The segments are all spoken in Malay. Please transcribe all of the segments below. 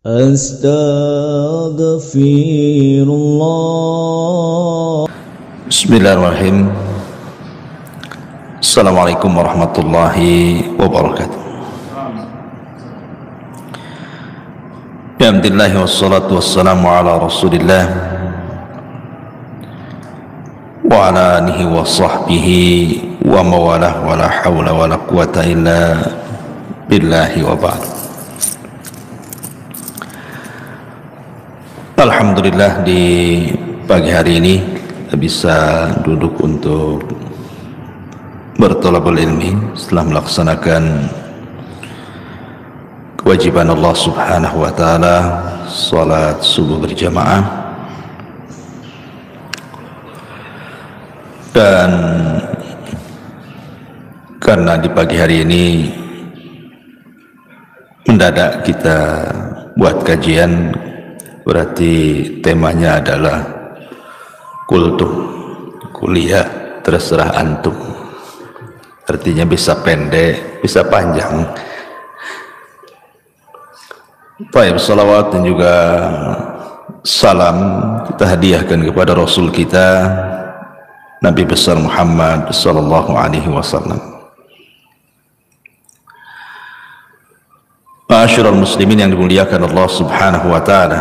Astaghfirullah. Bismillahirrahmanirrahim. Assalamualaikum warahmatullahi wabarakatuh. Alhamdulillah wassalatu wassalamu ala rasulillah wa ala alihi wa sahbihi wa mawalah wa la hawla wa la quwata illa billahi wa ba'd. Alhamdulillah di pagi hari ini kita bisa duduk untuk bertolabul ilmi setelah melaksanakan kewajiban Allah subhanahu wa ta'ala, salat subuh berjamaah. Dan karena di pagi hari ini mendadak kita buat kajian, berarti temanya adalah kultum, kuliah terserah antum. Artinya bisa pendek, bisa panjang. Baik, salawat dan juga salam kita hadiahkan kepada Rasul kita Nabi besar Muhammad sallallahu alaihi wasallam. Ma'asyiral muslimin yang dimuliakan Allah subhanahu wa ta'ala,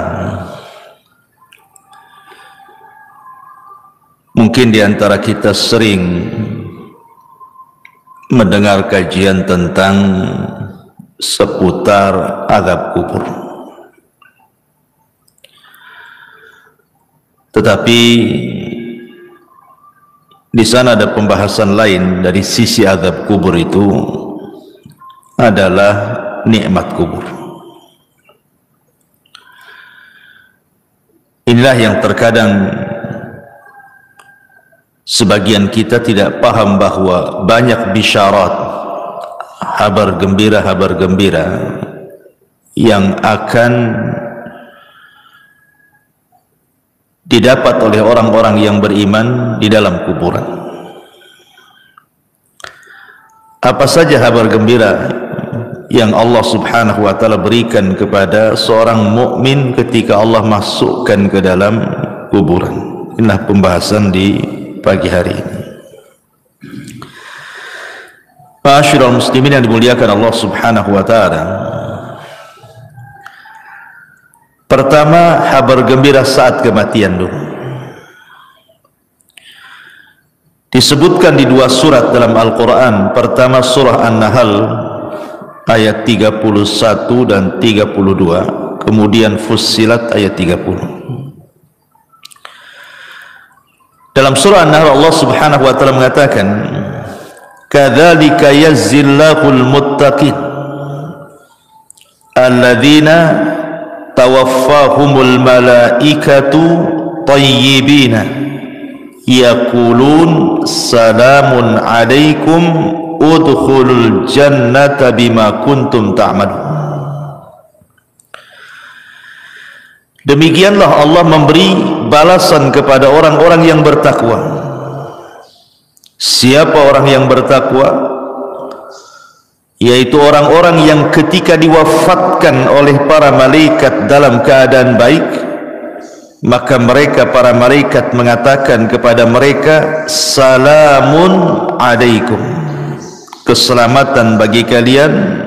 mungkin di antara kita sering mendengar kajian tentang seputar azab kubur. Tetapi di sana ada pembahasan lain dari sisi azab kubur itu adalah nikmat kubur. Inilah yang terkadang sebagian kita tidak paham, bahwa banyak bisyarat, kabar gembira yang akan didapat oleh orang-orang yang beriman di dalam kuburan. Apa saja kabar gembira yang Allah subhanahu wa ta'ala berikan kepada seorang mukmin ketika Allah masukkan ke dalam kuburan? Inilah pembahasan di pagi hari ini. Ma'asyiral muslimin yang dimuliakan Allah subhanahu wa ta'ala, pertama, kabar gembira saat kematian dulu. Disebutkan di dua surat dalam Al-Quran. Pertama surah An-Nahl ayat 31 dan 32, kemudian Fussilat ayat 30. Dalam surah An-Nahl Allah subhanahu wa ta'ala mengatakan, kadzalika yazzillahul muttaqin alladzina tawaffahumul malaikatu tayyibina yaqulun salamun alaikum udkhulul jannata bima kuntum ta'malun. Demikianlah Allah memberi balasan kepada orang-orang yang bertakwa. Siapa orang yang bertakwa? Yaitu orang-orang yang ketika diwafatkan oleh para malaikat dalam keadaan baik, maka mereka, para malaikat, mengatakan kepada mereka, salamun alaikum, keselamatan bagi kalian,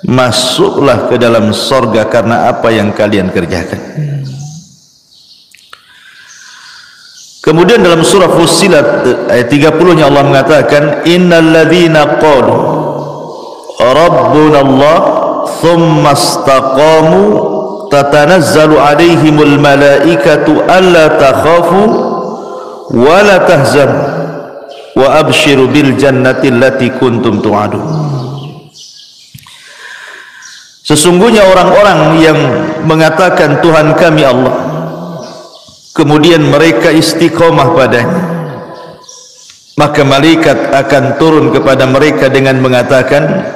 masuklah ke dalam sorga karena apa yang kalian kerjakan. Kemudian dalam surah Fussilat ayat 30-nya Allah mengatakan, innal ladzina qalu rabbuna Allah thumma istaqamu tatanazzalu alaihimul malaikatu alla takhafu wa la tahzanu wa abshiru bil jannati allati kuntum tu'adun. Sesungguhnya orang-orang yang mengatakan Tuhan kami Allah, kemudian mereka istiqomah padanya, maka malaikat akan turun kepada mereka dengan mengatakan,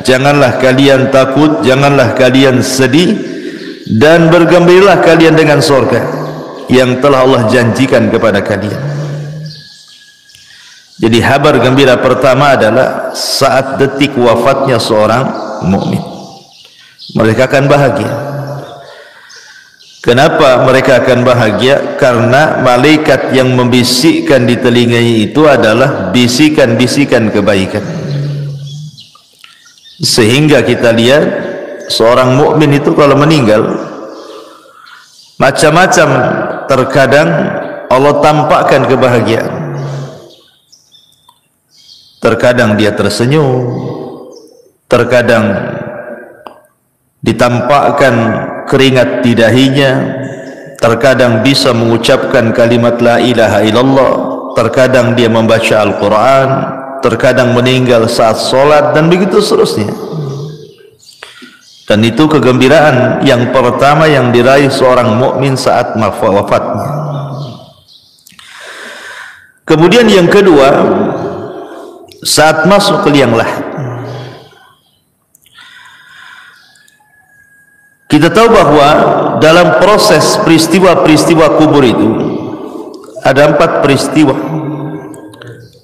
janganlah kalian takut, janganlah kalian sedih, dan bergembiralah kalian dengan surga yang telah Allah janjikan kepada kalian. Jadi kabar gembira pertama adalah saat detik wafatnya seorang mukmin, mereka akan bahagia. Kenapa mereka akan bahagia? Karena malaikat yang membisikkan di telinganya itu adalah bisikan-bisikan kebaikan. Sehingga kita lihat seorang mukmin itu kalau meninggal, macam-macam terkadang Allah tampakkan kebahagiaan. Terkadang dia tersenyum, terkadang ditampakkan keringat di dahinya, terkadang bisa mengucapkan kalimat la ilaha illallah, terkadang dia membaca Al-Quran, terkadang meninggal saat sholat, dan begitu seterusnya. Dan itu kegembiraan yang pertama yang diraih seorang mukmin saat wafatnya. Kemudian yang kedua, saat masuk ke liang lahat. Kita tahu bahwa dalam proses peristiwa-peristiwa kubur itu ada 4 peristiwa.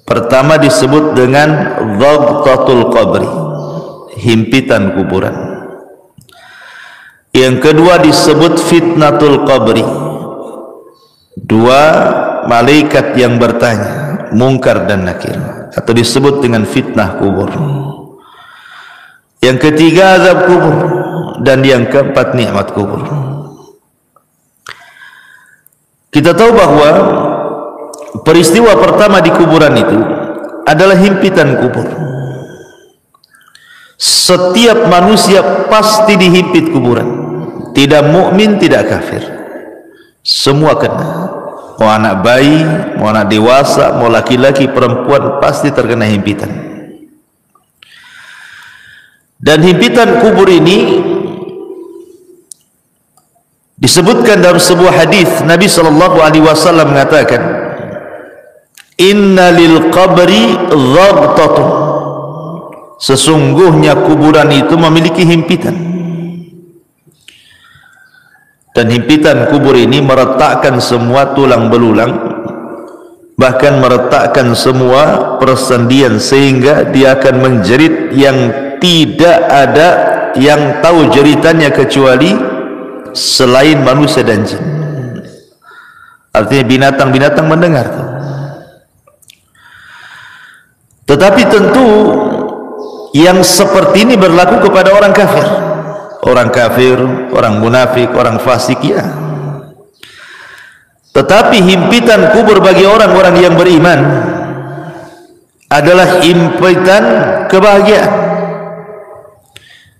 Pertama disebut dengan dhabtatul qabri, himpitan kuburan. Yang kedua disebut fitnatul qabri, 2 malaikat yang bertanya, Munkar dan Nakir, atau disebut dengan fitnah kubur. Yang ketiga azab kubur, dan yang keempat nikmat kubur. Kita tahu bahwa peristiwa pertama di kuburan itu adalah himpitan kubur. Setiap manusia pasti dihimpit kuburan, tidak mukmin, tidak kafir, semua kena. Mau anak bayi, mau anak dewasa, mau laki-laki, perempuan, pasti terkena himpitan. Dan himpitan kubur ini disebutkan dalam sebuah hadis Nabi SAW mengatakan, Inna lil qabri dhabtatun, sesungguhnya kuburan itu memiliki himpitan. Dan himpitan kubur ini meretakkan semua tulang belulang, bahkan meretakkan semua persendian, sehingga dia akan menjerit yang tidak ada yang tahu jeritannya kecuali selain manusia dan jin. Artinya binatang-binatang mendengar. Tetapi tentu yang seperti ini berlaku kepada orang kafir. Orang kafir, orang munafik, orang fasik, ya. Tetapi himpitan kubur bagi orang-orang yang beriman adalah himpitan kebahagiaan.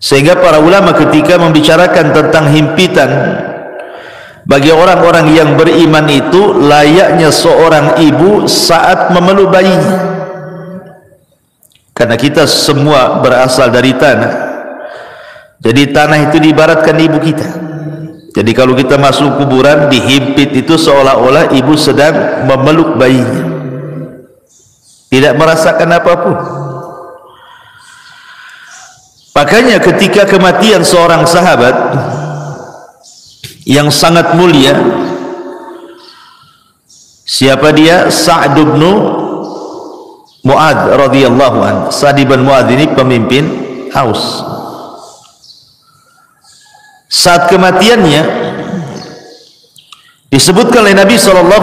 Sehingga para ulama ketika membicarakan tentang himpitan bagi orang-orang yang beriman itu, layaknya seorang ibu saat memeluk bayinya. Karena kita semua berasal dari tanah, jadi tanah itu diibaratkan ibu kita. Jadi kalau kita masuk kuburan, dihimpit itu seolah-olah ibu sedang memeluk bayinya, tidak merasakan apapun. Makanya ketika kematian seorang sahabat yang sangat mulia, siapa dia? Sa'd bin Mu'adz radhiyallahu anhu. Sa'd bin Mu'adz ini pemimpin Aus. Saat kematiannya disebutkan oleh Nabi SAW,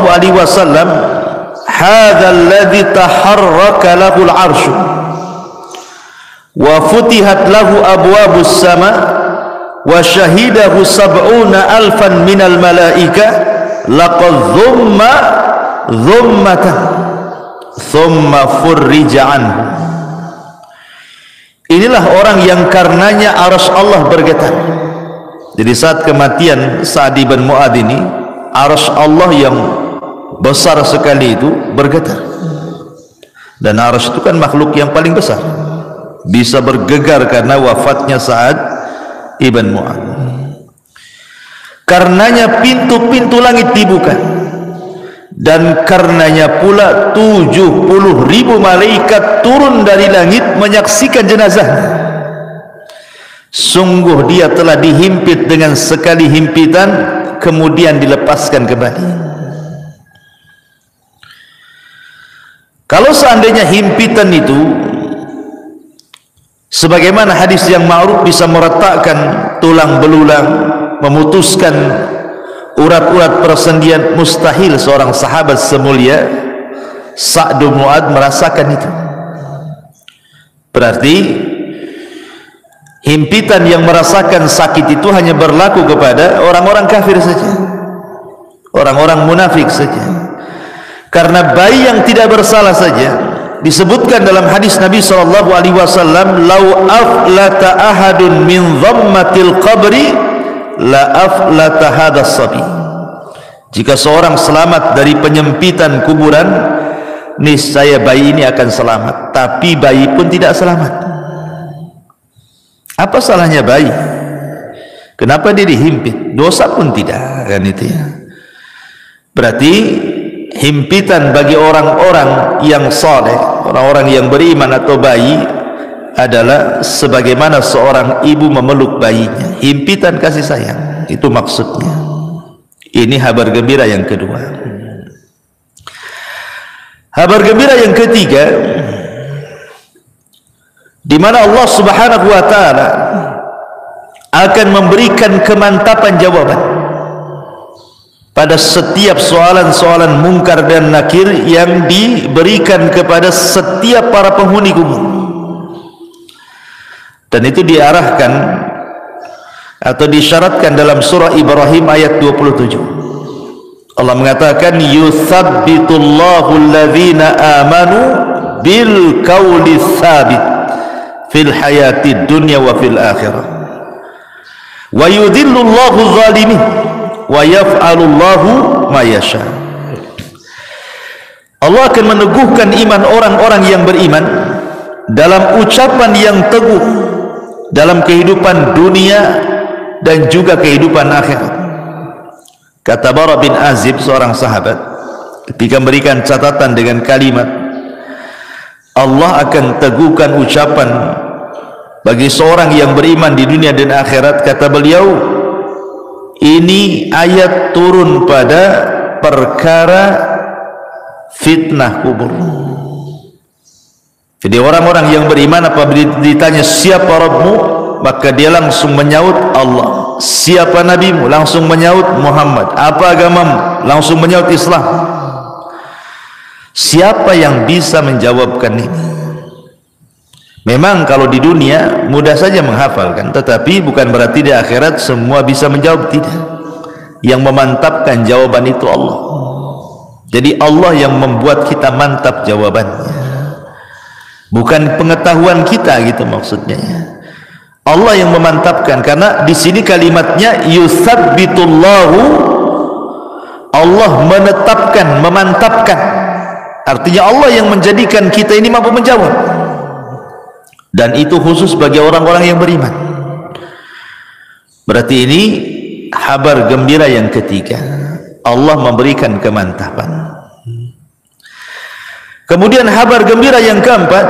hadzal ladzi taharraka lahul 'arsy wa futihat lahu abwabus sama wa syahidahu 70,000 minal malaika laqad dhummatan thumma furrija anhu. Inilah orang yang karenanya arsy Allah bergetar. Jadi saat kematian Sa'd bin Mu'adz ini, arsy Allah yang besar sekali itu bergetar. Dan arsy itu kan makhluk yang paling besar, bisa bergegar karena wafatnya Sa'd ibn Mu'adz. Karenanya pintu-pintu langit dibuka, dan karenanya pula 70.000 malaikat turun dari langit menyaksikan jenazahnya. Sungguh dia telah dihimpit dengan sekali himpitan, kemudian dilepaskan kembali. Kalau seandainya himpitan itu sebagaimana hadis yang ma'ruf bisa meretakkan tulang belulang, memutuskan urat-urat persendian, mustahil seorang sahabat semulia Sa'd bin Mu'adz merasakan itu. Berarti himpitan yang merasakan sakit itu hanya berlaku kepada orang-orang kafir saja, orang-orang munafik saja. Karena bayi yang tidak bersalah saja disebutkan dalam hadis Nabi SAW, lau aflata ahadun min dhammatil qabri la aflata hadas sabi. Jika seorang selamat dari penyempitan kuburan, niscaya bayi ini akan selamat. Tapi bayi pun tidak selamat. Apa salahnya bayi? Kenapa dia dihimpit? Dosa pun tidak, kan itu ya. Berarti himpitan bagi orang-orang yang saleh, orang-orang yang beriman atau bayi adalah sebagaimana seorang ibu memeluk bayinya, himpitan kasih sayang, itu maksudnya. Ini kabar gembira yang kedua. Kabar gembira yang ketiga, di mana Allah Subhanahu wa taala akan memberikan kemantapan jawaban pada setiap soalan-soalan mungkar dan nakir yang diberikan kepada setiap para penghuni kubur. Dan itu diarahkan atau disyaratkan dalam surah Ibrahim ayat 27. Allah mengatakan, yuthabbitullahu alladhina amanu bil qawli tsabit fil hayatid dunya wa fil akhirah wa yudhillullahu zalimin wa yaf'alullahu ma yasha. Allah akan meneguhkan iman orang-orang yang beriman dalam ucapan yang teguh dalam kehidupan dunia dan juga kehidupan akhirat. Kata Bara bin Azib, seorang sahabat, ketika memberikan catatan dengan kalimat Allah akan teguhkan ucapan bagi seorang yang beriman di dunia dan akhirat, kata beliau, ini ayat turun pada perkara fitnah kubur. Jadi orang-orang yang beriman apabila ditanya siapa Rabbmu, maka dia langsung menyaut Allah. Siapa nabimu? Langsung menyaut Muhammad. Apa agamamu? Langsung menyaut Islam. Siapa yang bisa menjawabkan ini? Memang kalau di dunia mudah saja menghafalkan, tetapi bukan berarti di akhirat semua bisa menjawab, tidak. Yang memantapkan jawaban itu Allah. Jadi Allah yang membuat kita mantap jawabannya, bukan pengetahuan kita, gitu maksudnya. Allah yang memantapkan, karena di sini kalimatnya yutsabbitullahu, Allah menetapkan, memantapkan. Artinya Allah yang menjadikan kita ini mampu menjawab. Dan itu khusus bagi orang-orang yang beriman. Berarti ini kabar gembira yang ketiga, Allah memberikan kemantapan. Kemudian kabar gembira yang keempat,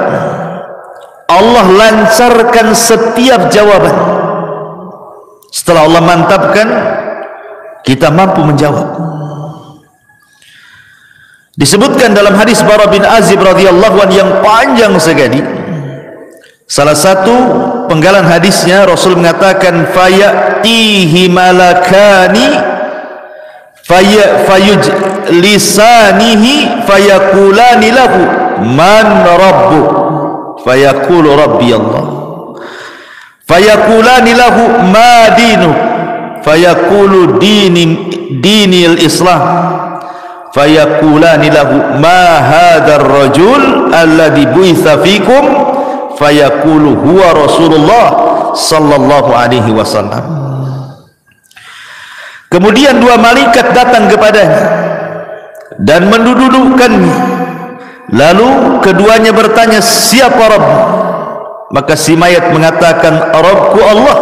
Allah lancarkan setiap jawaban. Setelah Allah mantapkan, kita mampu menjawab. Disebutkan dalam hadis Bara bin Azib radhiyallahu anhu yang panjang sekali. Salah satu penggalan hadisnya, Rasul mengatakan, fayatihi malakani fayujlisanihi fayakulani lahu man rabbu fayaqulu rabbi Allah, fayakulani lahu ma dinu fayaqulu dinil Islam, fayakulani lahu ma hadzal rajul alladhi bu'itsa fikum fayaqulu huwa Rasulullah sallallahu alaihi wasallam. Kemudian dua malaikat datang kepadanya dan mendudukkannya. Lalu keduanya bertanya, siapa Rabb? Maka si mayat mengatakan, Rabbku Allah.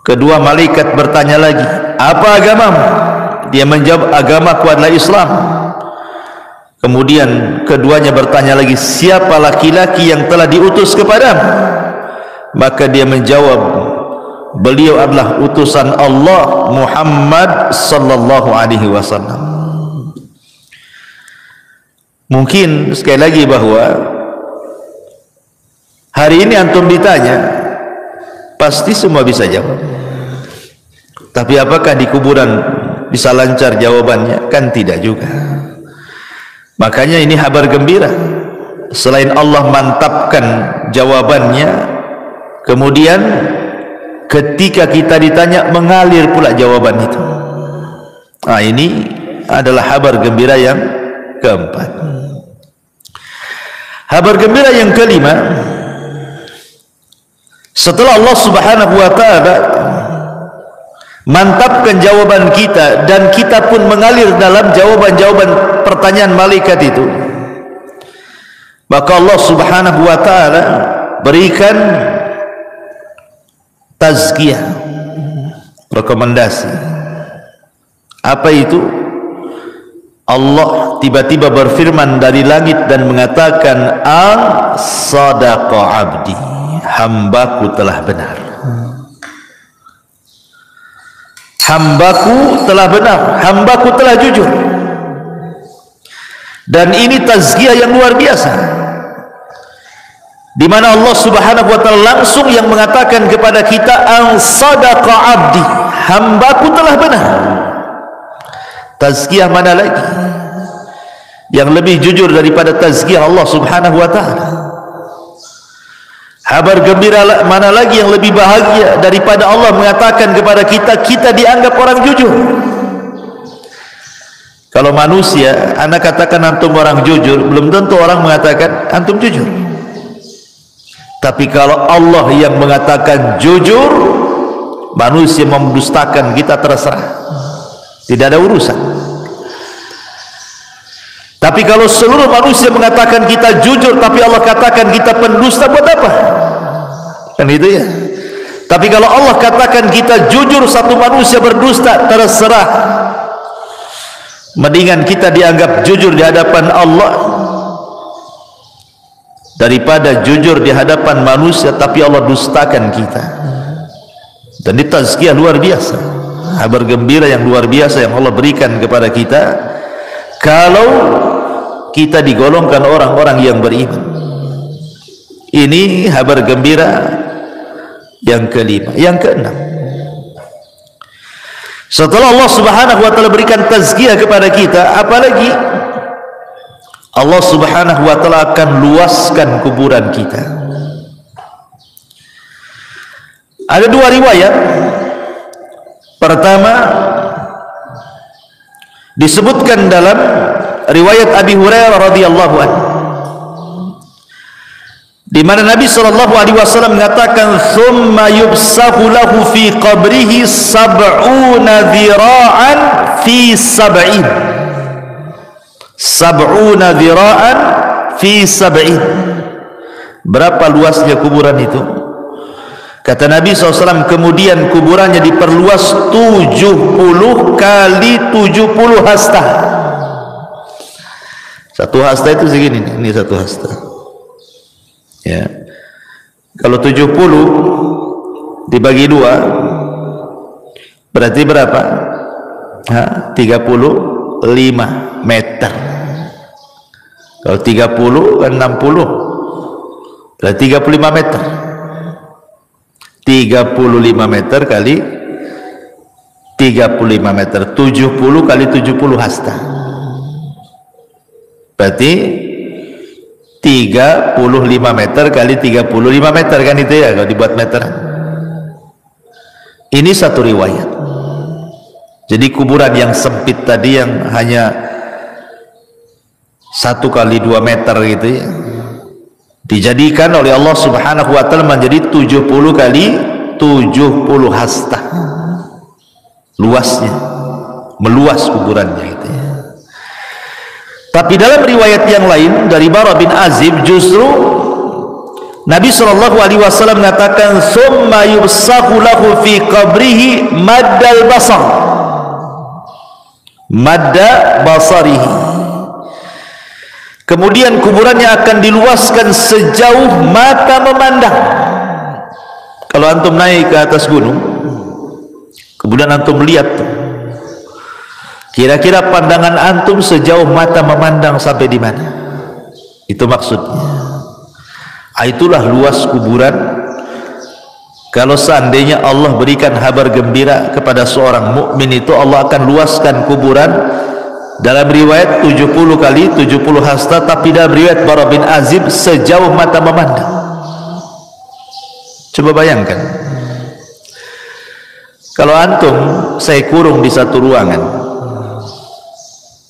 Kedua malaikat bertanya lagi, apa agamamu? Dia menjawab, agamaku adalah Islam. Kemudian keduanya bertanya lagi, siapa laki-laki yang telah diutus kepadamu? Maka dia menjawab, beliau adalah utusan Allah Muhammad sallallahu alaihi wasallam. Mungkin sekali lagi bahwa hari ini antum ditanya, pasti semua bisa jawab. Tapi apakah di kuburan bisa lancar jawabannya? Kan tidak juga. Makanya ini kabar gembira. Selain Allah mantapkan jawabannya, kemudian ketika kita ditanya mengalir pula jawaban itu. Nah, ini adalah kabar gembira yang keempat. Kabar gembira yang kelima, setelah Allah Subhanahu wa taala mantapkan jawaban kita dan kita pun mengalir dalam jawaban-jawaban pertanyaan malaikat itu, maka Allah Subhanahu wa taala berikan tazkiyah, rekomendasi. Apa itu? Allah tiba-tiba berfirman dari langit dan mengatakan, "Sadaqa abdi, hambaku telah benar." Hambaku telah benar, hambaku telah jujur. Dan ini tazkiyah yang luar biasa, di mana Allah Subhanahu wa taala langsung yang mengatakan kepada kita, "Sadaqa abdi, hambaku telah benar." Tazkiyah mana lagi yang lebih jujur daripada tazkiyah Allah Subhanahu wa taala? Kabar gembira mana lagi yang lebih bahagia daripada Allah mengatakan kepada kita, kita dianggap orang jujur. Kalau manusia, anak katakan antum orang jujur, belum tentu orang mengatakan antum jujur. Tapi kalau Allah yang mengatakan jujur, manusia mendustakan kita terserah, tidak ada urusan. Tapi kalau seluruh manusia mengatakan kita jujur, tapi Allah katakan kita pendusta, buat apa? Kan itu ya. Tapi kalau Allah katakan kita jujur, satu manusia berdusta, terserah. Mendingan kita dianggap jujur di hadapan Allah daripada jujur di hadapan manusia tapi Allah dustakan kita. Dan ini tazkiyah luar biasa, kabar gembira yang luar biasa yang Allah berikan kepada kita kalau kita digolongkan orang-orang yang beriman. Ini kabar gembira yang kelima. Yang keenam, setelah Allah Subhanahu wa taala berikan tazkiyah kepada kita, apalagi Allah Subhanahu wa taala akan luaskan kuburan kita. Ada dua riwayat. Pertama, disebutkan dalam riwayat Abi Hurairah radhiyallahu anhu, di mana Nabi sallallahu alaihi wasallam mengatakan, "Tsumma yubsahu lahu fi qabrihi sab'una dhira'an fi sab'in." Sab'una dhira'an fi sab'in. Berapa luasnya kuburan itu? Kata Nabi SAW, kemudian kuburannya diperluas 70 kali 70 hasta. Satu hasta itu segini, ini satu hasta. Ya. Kalau 70 dibagi 2 berarti berapa? 35 meter. Kalau 30 kan 60, berarti 35 meter. 35 meter kali 35 meter, 70 kali 70 hasta, berarti 35 meter kali 35 meter, kan itu ya kalau dibuat meter. Ini satu riwayat. Jadi kuburan yang sempit tadi yang hanya 1 kali 2 meter gitu ya, dijadikan oleh Allah Subhanahu wa taala menjadi 70 kali 70 hasta. Luasnya, meluas kuburannya itu ya. Tapi dalam riwayat yang lain dari Bara bin Azib, justru Nabi sallallahu alaihi wasallam mengatakan, "Tsumma yubsahu lahu fi qabrihi maddal basar." Madda basarihi. Kemudian kuburannya akan diluaskan sejauh mata memandang. Kalau antum naik ke atas gunung, kemudian antum melihat, kira-kira pandangan antum sejauh mata memandang sampai di mana? Itu maksudnya. Itulah luas kuburan Kalau seandainya Allah berikan kabar gembira kepada seorang mukmin itu, Allah akan luaskan kuburan. Dalam riwayat 70 kali 70 hasta, tapi dalam riwayat Bara bin Azib sejauh mata memandang. Coba bayangkan, kalau antum saya kurung di satu ruangan,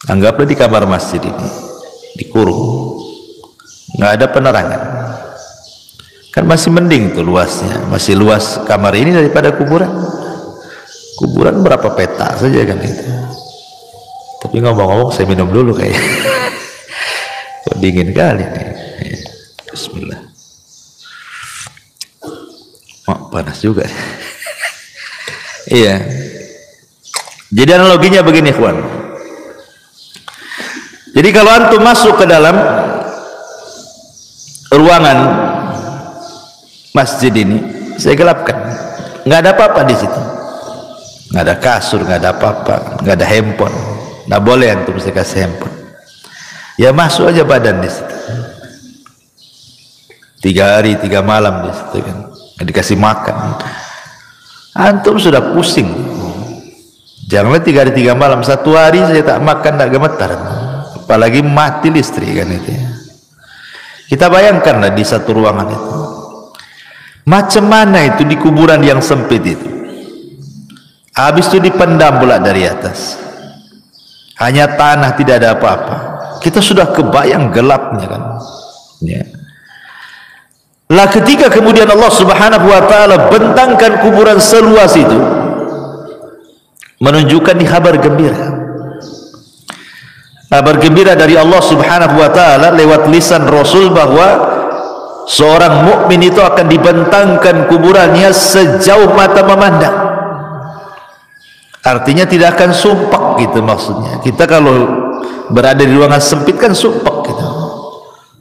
anggaplah di kamar masjid ini, dikurung, nggak ada penerangan, kan masih mending tuh luasnya, masih luas kamar ini daripada kuburan. Kuburan berapa peta saja kan itu. Tapi ngomong-ngomong saya minum dulu kayak kok dingin kali nih. Bismillah. Oh, panas juga. Iya. Jadi analoginya begini, kawan. Jadi kalau antum masuk ke dalam ruangan masjid ini, saya gelapkan, nggak ada apa-apa di situ, nggak ada kasur, nggak ada apa-apa, nggak ada handphone. Nggak boleh antum saya kasih handphone. Ya masuk aja badan di situ. 3 hari 3 malam di situ kan, nggak dikasih makan. Antum sudah pusing. Janganlah 3 hari 3 malam, 1 hari saya tak makan tak gemetar. Apalagi mati listrik kan itu. Kita bayangkanlah di satu ruangan itu. Macam mana itu di kuburan yang sempit itu. Habis itu dipendam pula dari atas. Hanya tanah, tidak ada apa-apa. Kita sudah kebayang gelapnya kan. Ya. Lah ketika kemudian Allah Subhanahu wa taala bentangkan kuburan seluas itu, menunjukkan di kabar gembira. Kabar gembira dari Allah Subhanahu wa taala lewat lisan Rasul bahwa seorang mukmin itu akan dibentangkan kuburannya sejauh mata memandang. Artinya tidak akan sumpek gitu maksudnya. Kita kalau berada di ruangan sempit kan sumpek gitu.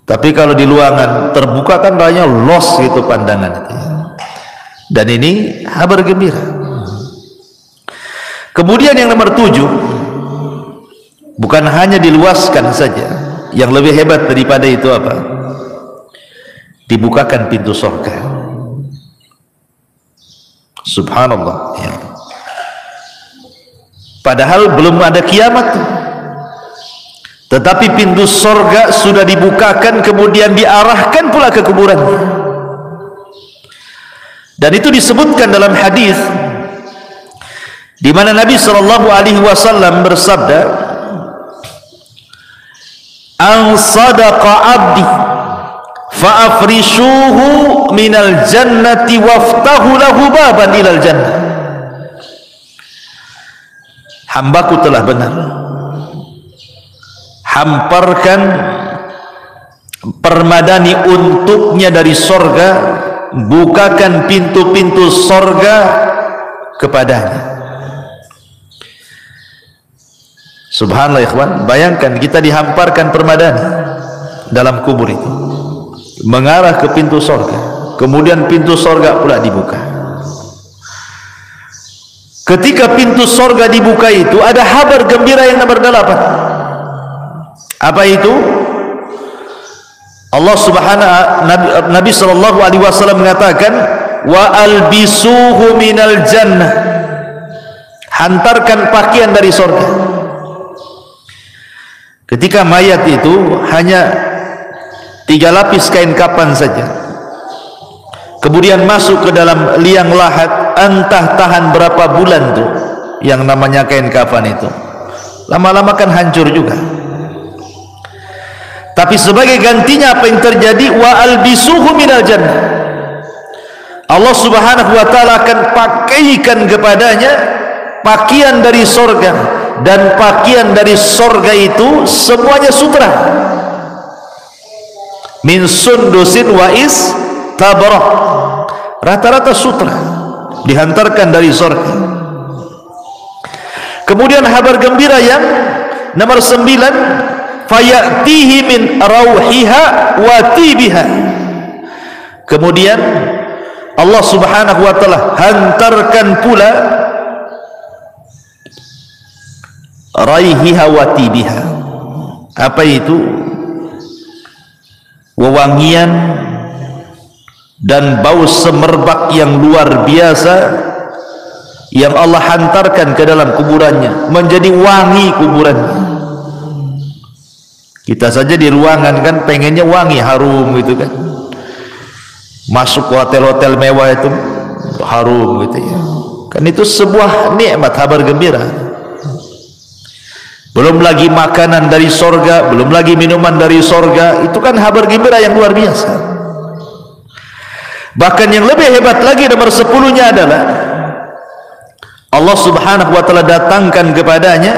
Tapi kalau di ruangan terbuka kan rasanya los gitu pandangan itu. Dan ini kabar gembira. Kemudian yang nomor 7, bukan hanya diluaskan saja, yang lebih hebat daripada itu apa? Dibukakan pintu surga. Subhanallah ya. Padahal belum ada kiamat, tetapi pintu surga sudah dibukakan, kemudian diarahkan pula ke kuburan. Dan itu disebutkan dalam hadis di mana Nabi SAW bersabda, "An sadaqa abdi fa afrishuhu minal jannati waftahu lahu baban ilal jannah." Hambaku telah benar, hamparkan permadani untuknya dari sorga, bukakan pintu-pintu sorga kepadanya. Subhanallah ikhwan, bayangkan kita dihamparkan permadani dalam kubur itu, mengarah ke pintu sorga, kemudian pintu sorga pula dibuka. Ketika pintu sorga dibuka itu, ada kabar gembira yang nomor 8. Apa itu? Allah Subhanahu Nabi sallallahu alaihi wasallam mengatakan, "Wa albisuhu minal jannah." Hantarkan pakaian dari sorga. Ketika mayat itu hanya 3 lapis kain kafan saja, kemudian masuk ke dalam liang lahat, entah tahan berapa bulan tuh yang namanya kain kafan itu, lama-lama kan hancur juga. Tapi sebagai gantinya apa yang terjadi? Wa albisuhu minal jannah. Allah Subhanahu wa taala akan pakaikan kepadanya pakaian dari sorga, dan pakaian dari sorga itu semuanya sutra, min sundusin wa istabraq, rata-rata sutra dihantarkan dari surga. Kemudian kabar gembira yang nomor 9, fayatihi min rauhiha wa tibiha. Kemudian Allah Subhanahu wa taala hantarkan pula raihiha wa tibiha. Apa itu? Wewangian dan bau semerbak yang luar biasa yang Allah hantarkan ke dalam kuburannya, menjadi wangi kuburannya. Kita saja di ruangan kan pengennya wangi, harum gitu kan. Masuk ke hotel-hotel mewah itu harum gitu ya. Kan itu sebuah nikmat, kabar gembira. Belum lagi makanan dari sorga, belum lagi minuman dari sorga. Itu kan kabar gembira yang luar biasa. Bahkan yang lebih hebat lagi, nomor 10-nya adalah Allah subhanahu wa ta'ala datangkan kepadanya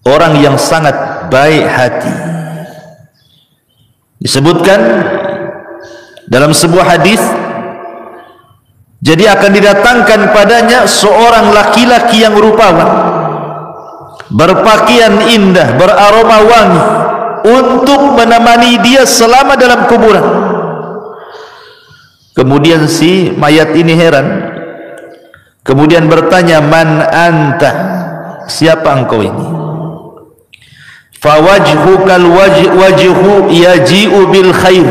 orang yang sangat baik hati. Disebutkan dalam sebuah hadis, jadi akan didatangkan padanya seorang laki-laki yang rupawan, berpakaian indah, beraroma wangi, untuk menemani dia selama dalam kuburan. Kemudian si mayat ini heran, kemudian bertanya, man anta, siapa engkau ini? Fawajhukal wajhu yaji'u bil khair,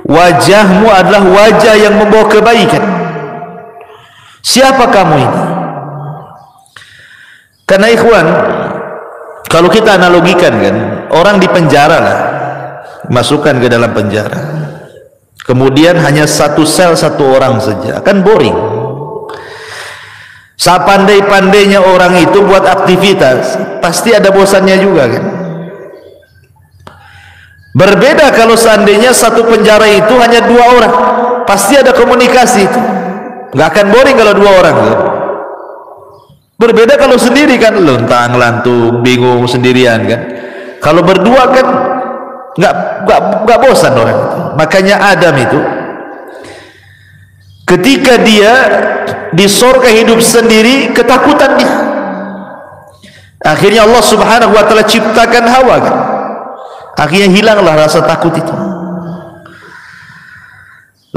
wajahmu adalah wajah yang membawa kebaikan. Siapa kamu ini? Karena ikhwan, kalau kita analogikan kan, orang di penjara lah, masukkan ke dalam penjara, kemudian hanya satu sel, satu orang saja, akan boring. Sepandai-pandainya orang itu buat aktivitas, pasti ada bosannya juga kan. Berbeda kalau seandainya satu penjara itu hanya 2 orang, pasti ada komunikasi itu, nggak akan boring kalau 2 orang kan. Berbeda kalau sendiri kan, lontang lantung, bingung sendirian kan. Kalau berdua kan nggak bosan orang itu. Makanya Adam itu ketika dia di surga hidup sendiri, ketakutan dia. Akhirnya Allah subhanahu wa ta'ala ciptakan Hawa kan. Akhirnya hilanglah rasa takut itu.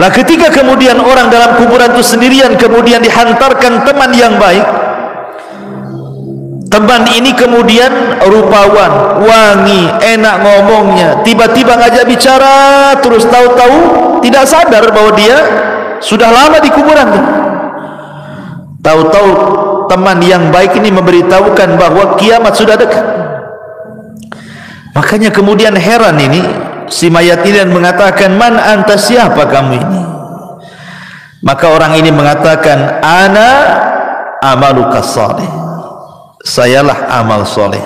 Lah ketika kemudian orang dalam kuburan itu sendirian, kemudian dihantarkan teman yang baik, teman ini kemudian rupawan, wangi, enak ngomongnya, tiba-tiba ngajak bicara terus, tahu-tahu tidak sadar bahwa dia sudah lama di kuburan. Tahu-tahu teman yang baik ini memberitahukan bahwa kiamat sudah dekat. Makanya kemudian heran ini si mayat ini dan mengatakan, man anta, siapa kamu ini? Maka orang ini mengatakan, ana amaluka salih, sayalah amal soleh,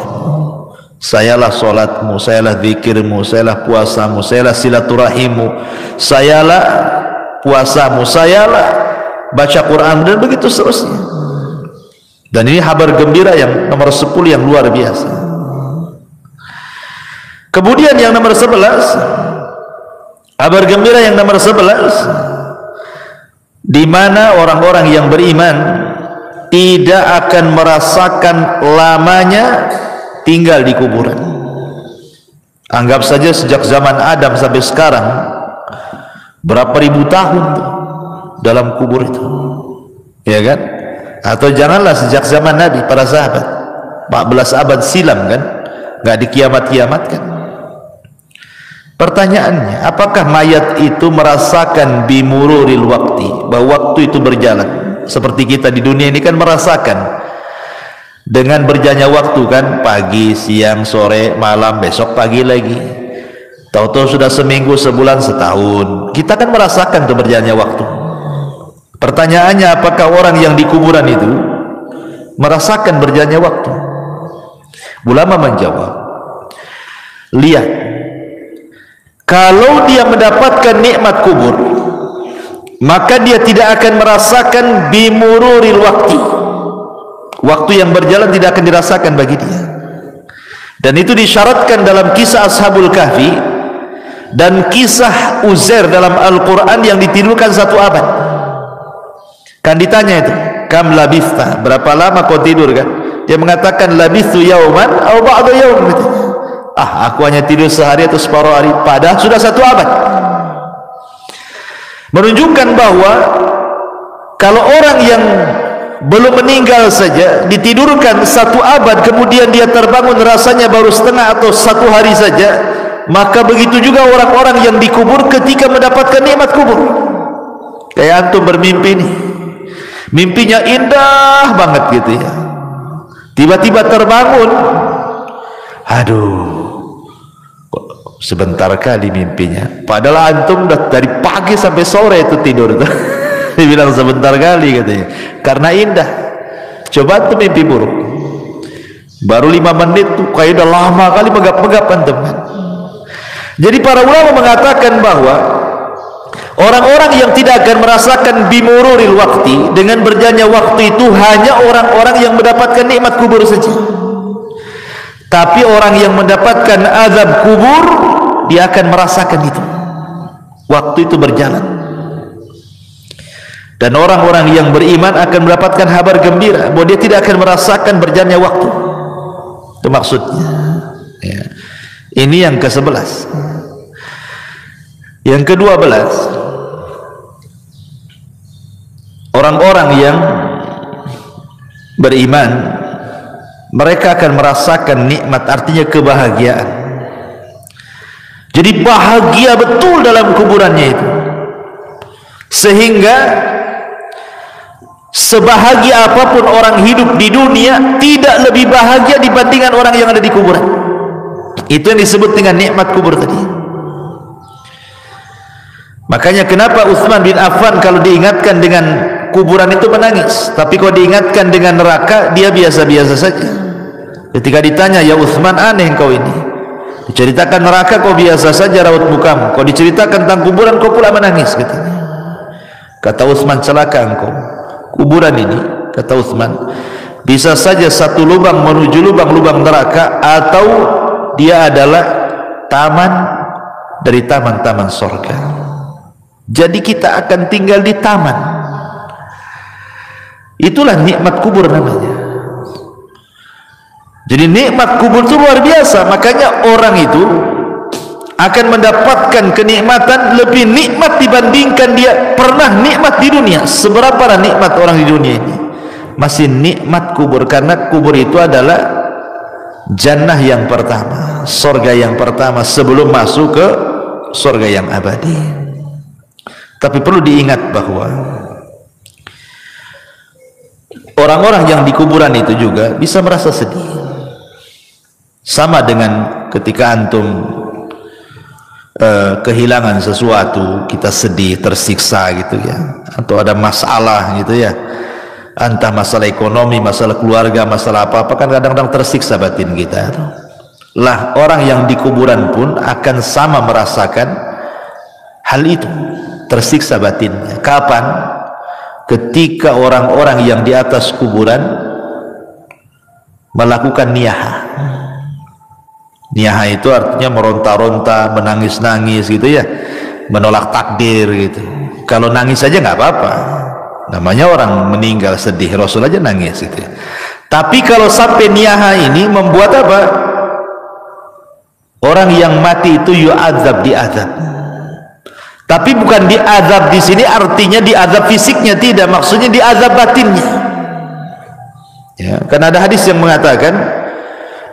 sayalah solatmu, sayalah zikirmu, sayalah puasamu, sayalah silaturahimmu, sayalah puasamu, sayalah baca Quran, dan begitu seterusnya. Dan ini kabar gembira yang nomor 10 yang luar biasa. Kemudian yang nomor 11, kabar gembira yang nomor 11, di mana orang-orang yang beriman tidak akan merasakan lamanya tinggal di kuburan. Anggap saja sejak zaman Adam sampai sekarang, berapa ribu tahun dalam kubur itu, ya kan? Atau janganlah sejak zaman Nabi, para sahabat 14 abad silam kan, nggak dikiamat-kiamatkan. Pertanyaannya, apakah mayat itu merasakan bimururil wakti, bahwa waktu itu berjalan seperti kita di dunia ini kan merasakan dengan berjalannya waktu kan, pagi, siang, sore, malam, besok pagi lagi, tahu-tahu sudah seminggu, sebulan, setahun. Kita kan merasakan tuh berjalannya waktu. Pertanyaannya, apakah orang yang di kuburan itu merasakan berjalannya waktu? Ulama menjawab, lihat, kalau dia mendapatkan nikmat kubur, maka dia tidak akan merasakan bimururil wakti, waktu yang berjalan tidak akan dirasakan bagi dia. Dan itu disyaratkan dalam kisah Ashabul Kahfi dan kisah Uzair dalam Al-Quran yang ditidurkan 1 abad. Kan ditanya itu, kam labista, berapa lama kau tidur kan? Dia mengatakan labistu yauman atau ba'da yaum. Aku hanya tidur sehari atau separuh hari, padahal sudah 1 abad. Menunjukkan bahwa kalau orang yang belum meninggal saja ditidurkan 1 abad, kemudian dia terbangun rasanya baru setengah atau 1 hari saja, maka begitu juga orang-orang yang dikubur ketika mendapatkan nikmat kubur. Kayak antum bermimpi nih, mimpinya indah banget gitu ya, tiba-tiba terbangun, aduh sebentar kali mimpinya, padahal antum udah dari pagi sampai sore itu tidur tuh. Dibilang sebentar kali katanya, karena indah. Coba antum mimpi buruk, baru 5 menit tuh kayak udah lama kali megap-megap antum. Jadi para ulama mengatakan bahwa orang-orang yang tidak akan merasakan bimururil waktu, dengan berjalannya waktu itu, hanya orang-orang yang mendapatkan nikmat kubur saja. Tapi orang yang mendapatkan azab kubur, dia akan merasakan itu, waktu itu berjalan. Dan orang-orang yang beriman akan mendapatkan kabar gembira bahwa dia tidak akan merasakan berjalannya waktu. Itu maksudnya ya. Ini yang ke-11. Yang ke-12, orang-orang yang beriman, mereka akan merasakan nikmat, artinya kebahagiaan. Jadi bahagia betul dalam kuburannya itu, sehingga sebahagia apapun orang hidup di dunia, tidak lebih bahagia dibandingkan orang yang ada di kuburan. Itu yang disebut dengan nikmat kubur tadi. Makanya kenapa Utsman bin Affan kalau diingatkan dengan kuburan itu menangis, tapi kalau diingatkan dengan neraka dia biasa-biasa saja. Ketika ditanya, ya Utsman, aneh kau ini, diceritakan neraka kau biasa saja raut mukamu, kau diceritakan tentang kuburan kau pula menangis, katanya. Kata Utsman, celaka engkau, kuburan ini, kata Utsman, bisa saja satu lubang menuju lubang-lubang neraka, atau dia adalah taman dari taman-taman surga. Jadi kita akan tinggal di taman. Itulah nikmat kubur namanya. Jadi nikmat kubur itu luar biasa. Makanya orang itu akan mendapatkan kenikmatan lebih nikmat dibandingkan dia pernah nikmat di dunia. Seberapa nikmat orang di dunia ini, masih nikmat kubur, karena kubur itu adalah jannah yang pertama, surga yang pertama sebelum masuk ke surga yang abadi. Tapi perlu diingat bahwa orang-orang yang di kuburan itu juga bisa merasa sedih, sama dengan ketika antum kehilangan sesuatu, kita sedih, tersiksa gitu ya, atau ada masalah gitu ya, entah masalah ekonomi, masalah keluarga, masalah apa-apa, kan kadang-kadang tersiksa batin kita. Lah orang yang di kuburan pun akan sama merasakan hal itu, tersiksa batinnya. Kapan? Ketika orang-orang yang di atas kuburan melakukan niyaha. Niyaha itu artinya meronta-ronta, menangis-nangis gitu ya, menolak takdir gitu. Kalau nangis saja nggak apa-apa, namanya orang meninggal sedih, Rasul aja nangis gitu ya. Tapi kalau sampai niyaha ini membuat apa? Orang yang mati itu yu'adzab, diazab. Tapi bukan diazab di sini artinya diazab fisiknya, tidak, maksudnya diazab batinnya. Ya, karena ada hadis yang mengatakan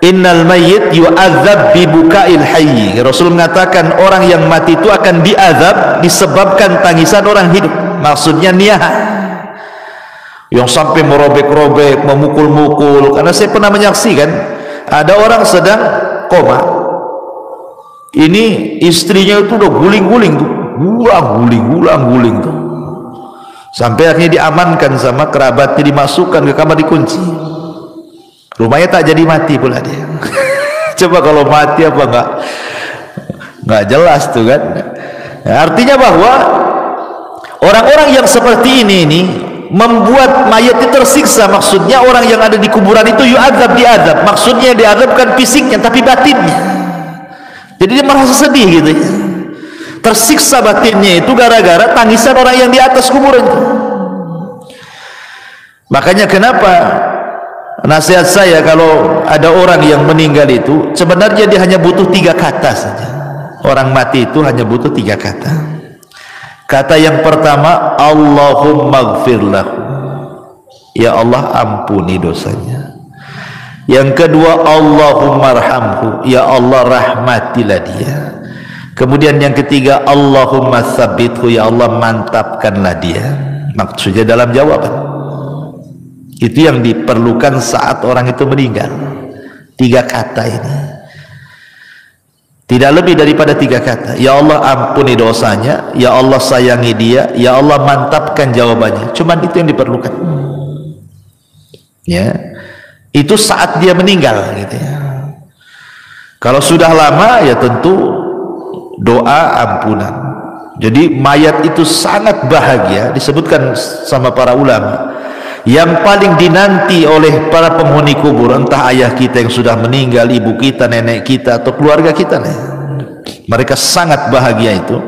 innal mayyit yu'adzab bi bukail hayy. Rasul mengatakan orang yang mati itu akan diazab disebabkan tangisan orang hidup. Maksudnya niyaha, yang sampai merobek-robek, memukul-mukul. Karena saya pernah menyaksikan ada orang sedang koma, ini istrinya itu udah guling-guling tuh, guling tuh, sampai akhirnya diamankan sama kerabatnya, dimasukkan ke kamar, dikunci. Rumahnya tak jadi mati pula dia. Coba kalau mati apa nggak jelas tuh kan. Nah, artinya bahwa orang-orang yang seperti ini membuat mayat itu tersiksa. Maksudnya orang yang ada di kuburan itu yu'adzab, diazab, maksudnya diazabkan fisiknya tapi batinnya. Jadi dia merasa sedih gitu ya, tersiksa batinnya itu gara-gara tangisan orang yang di atas kuburan itu. Makanya kenapa nasihat saya, kalau ada orang yang meninggal itu sebenarnya dia hanya butuh 3 kata saja. Orang mati itu hanya butuh 3 kata. Kata yang pertama, Allahumma gfir lahu, ya Allah ampuni dosanya. Yang kedua, Allahumma arhamhu, ya Allah rahmatilah dia. Kemudian yang ketiga, Allahumma tsabbithu, ya Allah mantapkanlah dia. Maksudnya dalam jawaban. Itu yang diperlukan saat orang itu meninggal. 3 kata ini. Tidak lebih daripada 3 kata. Ya Allah ampuni dosanya, ya Allah sayangi dia, ya Allah mantapkan jawabannya. Cuman itu yang diperlukan. Ya. Itu saat dia meninggal gitu ya. Kalau sudah lama ya tentu doa ampunan. Jadi mayat itu sangat bahagia, disebutkan sama para ulama. Yang paling dinanti oleh para penghuni kubur, entah ayah kita yang sudah meninggal, ibu kita, nenek kita, atau keluarga kita, mereka sangat bahagia itu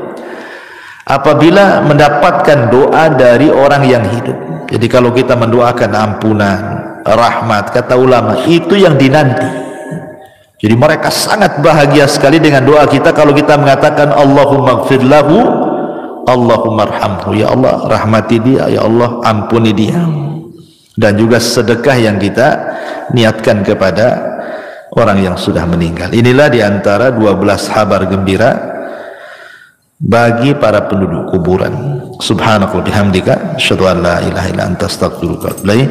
apabila mendapatkan doa dari orang yang hidup. Jadi kalau kita mendoakan ampunan, rahmat, kata ulama, itu yang dinanti. Jadi mereka sangat bahagia sekali dengan doa kita kalau kita mengatakan Allahumma gfir lahu, Allahumma arhamhu, ya Allah rahmati dia, ya Allah ampuni dia. Dan juga sedekah yang kita niatkan kepada orang yang sudah meninggal. Inilah diantara 12 kabar gembira bagi para penduduk kuburan. Subhanaka bihamdika asyhadu an la ilaha illa anta astaghfiruka wa atubu ilaik.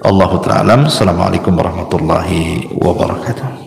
Allahu ta'ala. Assalamualaikum warahmatullahi wabarakatuh.